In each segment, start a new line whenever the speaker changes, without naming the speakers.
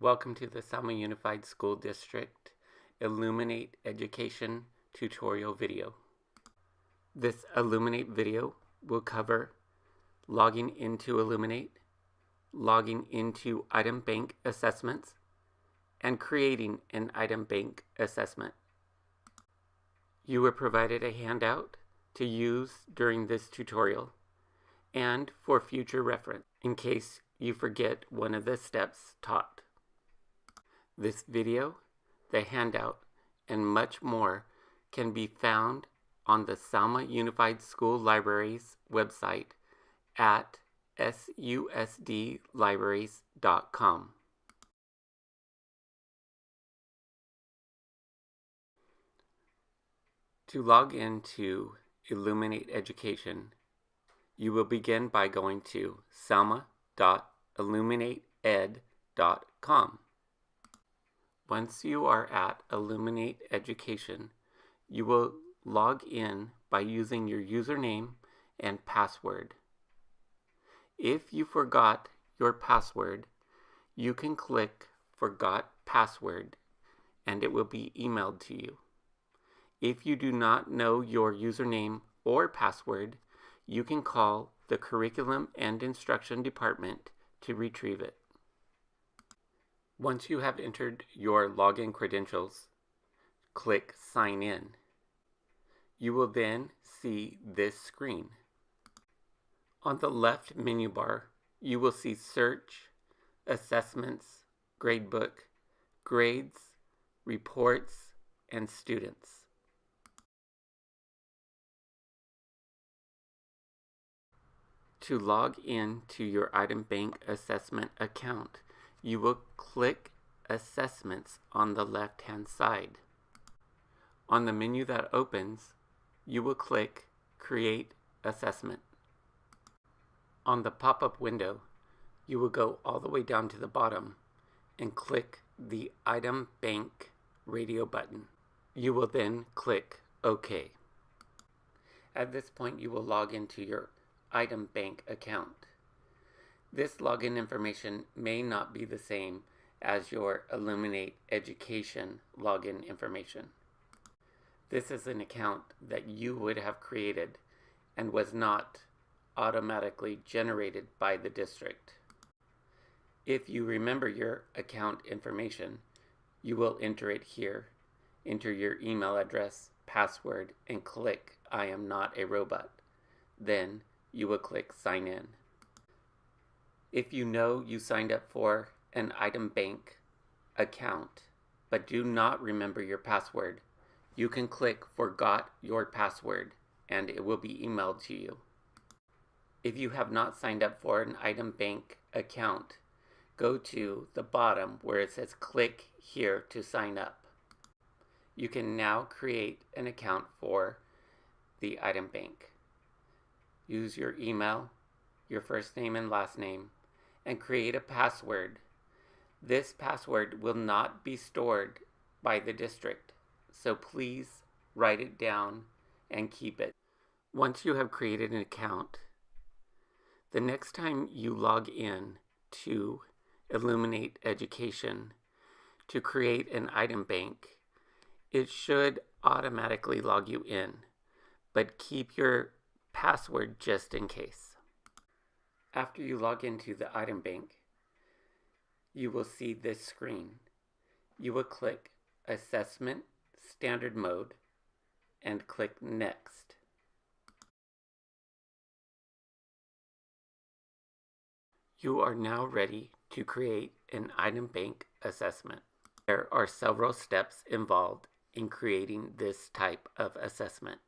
Welcome to the Selma Unified School District Illuminate Education tutorial video. This Illuminate video will cover logging into Illuminate, logging into item bank assessments, and creating an item bank assessment. You were provided a handout to use during this tutorial and for future reference in case you forget one of the steps taught. This video, the handout, and much more can be found on the Selma Unified School Library's website at susdlibraries.com. To log into Illuminate Education, you will begin by going to selma.illuminateed.com. Once you are at Illuminate Education, you will log in by using your username and password. If you forgot your password, you can click Forgot Password and it will be emailed to you. If you do not know your username or password, you can call the Curriculum and Instruction Department to retrieve it. Once you have entered your login credentials, click Sign In. You will then see this screen. On the left menu bar, you will see Search, Assessments, Gradebook, Grades, Reports, and Students. To log in to your item bank assessment account, you will click Assessments on the left-hand side. On the menu that opens, you will click Create Assessment. On the pop-up window, you will go all the way down to the bottom and click the Item Bank radio button. You will then click OK. At this point, you will log into your item bank account. This login information may not be the same as your Illuminate Education login information. This is an account that you would have created and was not automatically generated by the district. If you remember your account information, you will enter it here, enter your email address, password, and click I am not a robot. Then you will click Sign In. If you know you signed up for an item bank account but do not remember your password, you can click Forgot Your Password and it will be emailed to you. If you have not signed up for an item bank account, go to the bottom where it says click here to sign up. You can now create an account for the item bank. Use your email, your first name and last name, and create a password. This password will not be stored by the district, so please write it down and keep it. Once you have created an account, the next time you log in to Illuminate Education to create an item bank, it should automatically log you in, but keep your password just in case. After you log into the item bank, you will see this screen. You will click Assessment Standard Mode and click Next. You are now ready to create an item bank assessment. There are several steps involved in creating this type of assessment.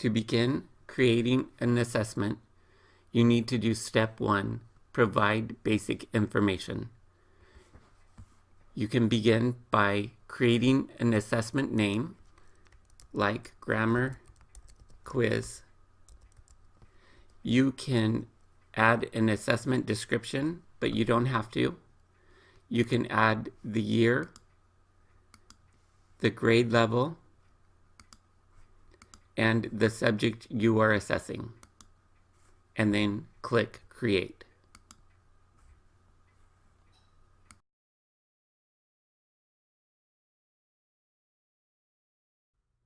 To begin creating an assessment, you need to do step 1, provide basic information. You can begin by creating an assessment name like grammar, quiz. You can add an assessment description, but you don't have to. You can add the year, the grade level, and the subject you are assessing, and then click Create.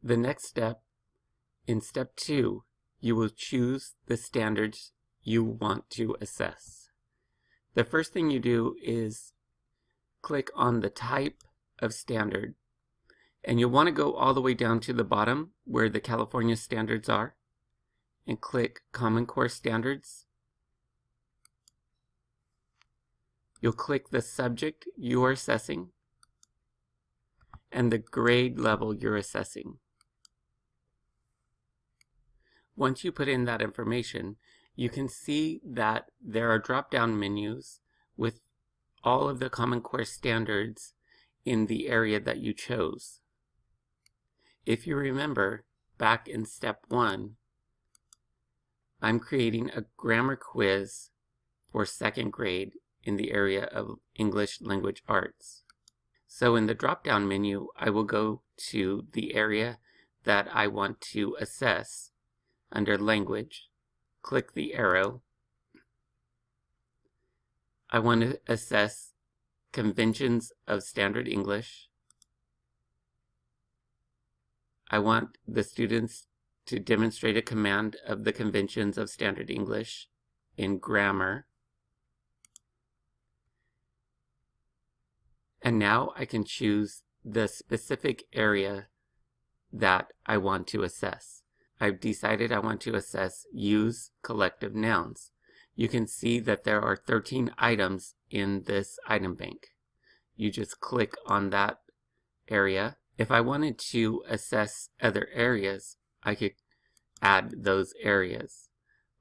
The next step, in step 2, you will choose the standards you want to assess. The first thing you do is click on the type of standard, and you'll want to go all the way down to the bottom where the California standards are, and click Common Core Standards. You'll click the subject you are assessing and the grade level you're assessing. Once you put in that information, you can see that there are drop-down menus with all of the Common Core standards in the area that you chose. If you remember, back in step 1, I'm creating a grammar quiz for 2nd grade in the area of English Language Arts. So in the drop-down menu, I will go to the area that I want to assess. Under Language, click the arrow. I want to assess Conventions of Standard English. I want the students to demonstrate a command of the Conventions of Standard English in grammar. And now I can choose the specific area that I want to assess. I've decided I want to assess Use Collective Nouns. You can see that there are 13 items in this item bank. You just click on that area. If I wanted to assess other areas, I could add those areas.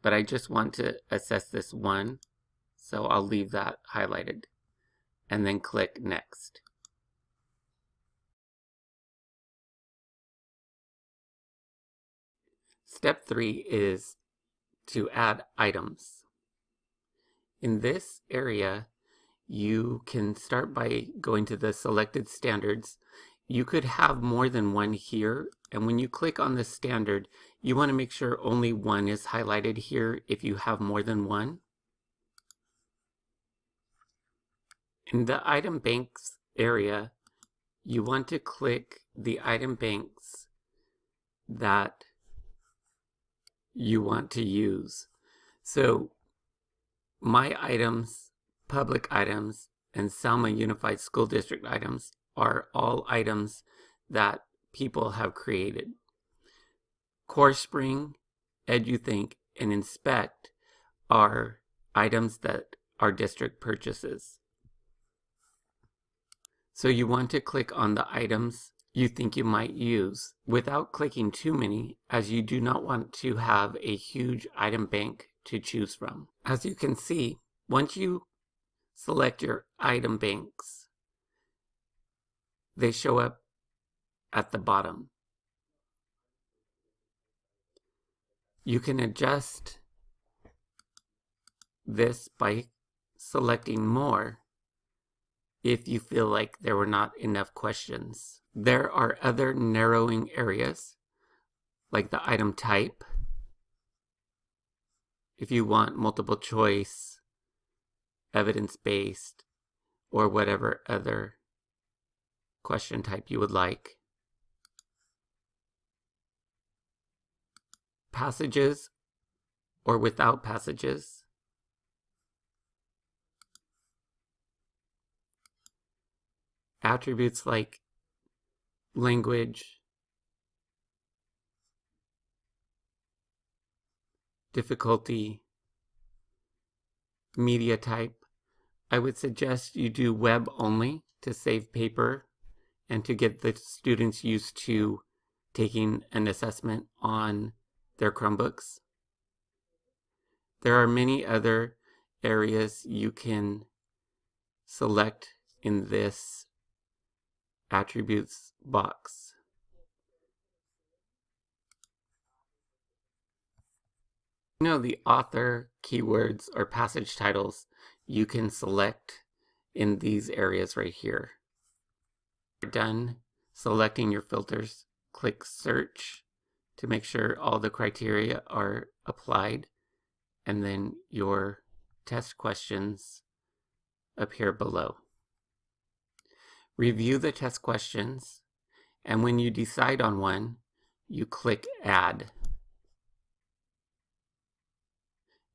But I just want to assess this one, so I'll leave that highlighted. And then click Next. Step 3 is to add items. In this area, you can start by going to the selected standards. You could have more than one here, and when you click on the standard, you want to make sure only one is highlighted here if you have more than one. In the item banks area, you want to click the item banks that you want to use. So my items, public items, and Selma Unified School District items are all items that people have created. CoreSpring, EduThink, and Inspect are items that our district purchases. So you want to click on the items you think you might use without clicking too many, as you do not want to have a huge item bank to choose from. As you can see, once you select your item banks, they show up at the bottom. You can adjust this by selecting more if you feel like there were not enough questions. There are other narrowing areas, like the item type. If you want multiple choice, evidence-based, or whatever other question type you would like. Passages or without passages. Attributes like language, difficulty, media type. I would suggest you do web only to save paper and to get the students used to taking an assessment on their Chromebooks. There are many other areas you can select in this attributes box. You know, the author, keywords, or passage titles you can select in these areas right here. When you're done selecting your filters, click Search to make sure all the criteria are applied, and then your test questions appear below. Review the test questions, and when you decide on one, you click Add.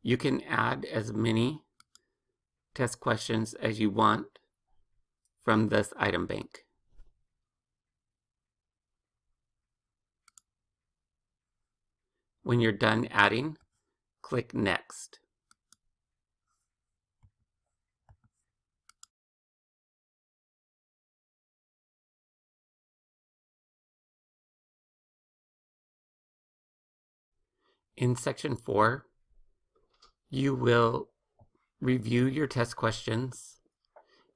You can add as many test questions as you want from this item bank. When you're done adding, click Next. In section 4, you will review your test questions.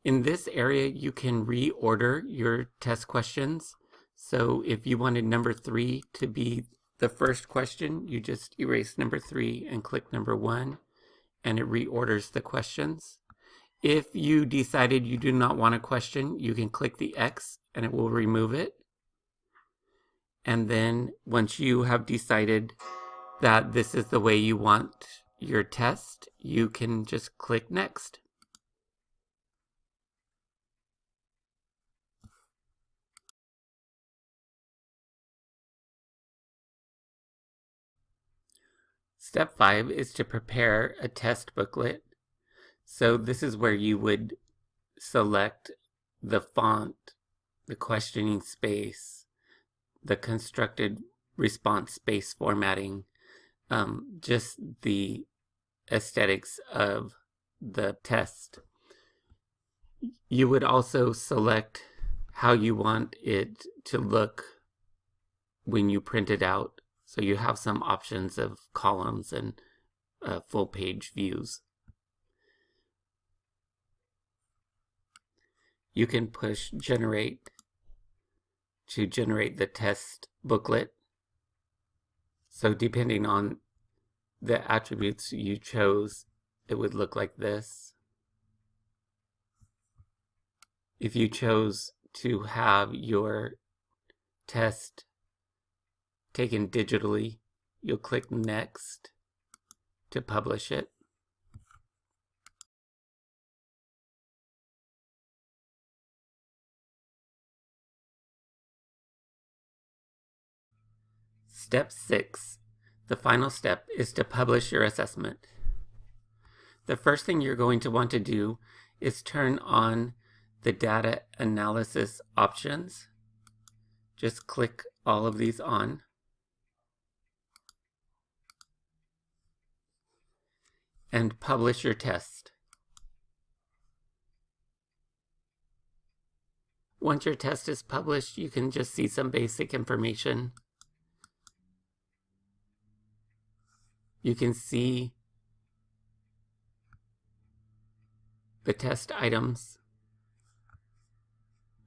In this area, you can reorder your test questions. So if you wanted number 3 to be the first question, you just erase number 3 and click number 1, and it reorders the questions. If you decided you do not want a question, you can click the X and it will remove it. And then once you have decided that this is the way you want your test, you can just click Next. Step 5 is to prepare a test booklet. So this is where you would select the font, the questioning space, the constructed response space formatting, just the aesthetics of the test. You would also select how you want it to look when you print it out. So you have some options of columns and full page views. You can push Generate to generate the test booklet. So depending on the attributes you chose, it would look like this. If you chose to have your test taken digitally, you'll click Next to publish it. Step 6, the final step, is to publish your assessment. The first thing you're going to want to do is turn on the data analysis options. Just click all of these on. And publish your test. Once your test is published, you can just see some basic information. You can see the test items.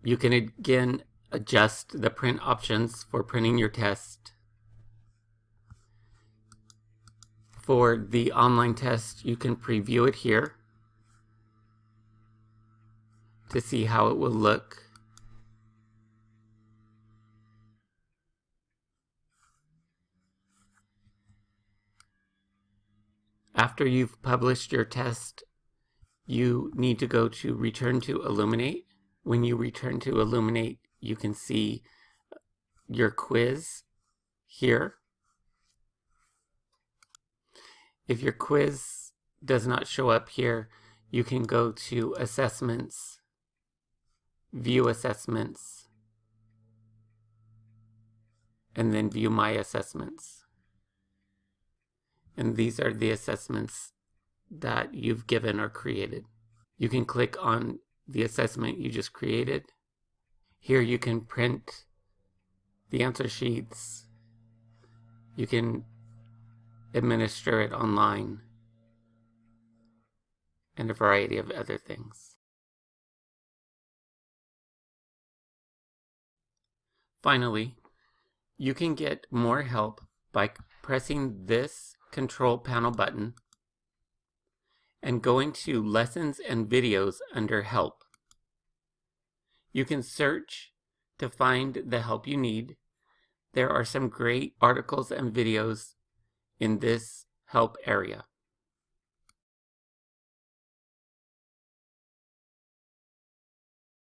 You can again adjust the print options for printing your test. For the online test, you can preview it here to see how it will look. After you've published your test, you need to go to Return to Illuminate. When you return to Illuminate, you can see your quiz here. If your quiz does not show up here, you can go to Assessments, View Assessments, and then View My Assessments. And these are the assessments that you've given or created. You can click on the assessment you just created. Here you can print the answer sheets. You can administer it online, and a variety of other things. Finally, you can get more help by pressing this Control Panel button and going to Lessons and Videos under Help. You can search to find the help you need. There are some great articles and videos in this help area.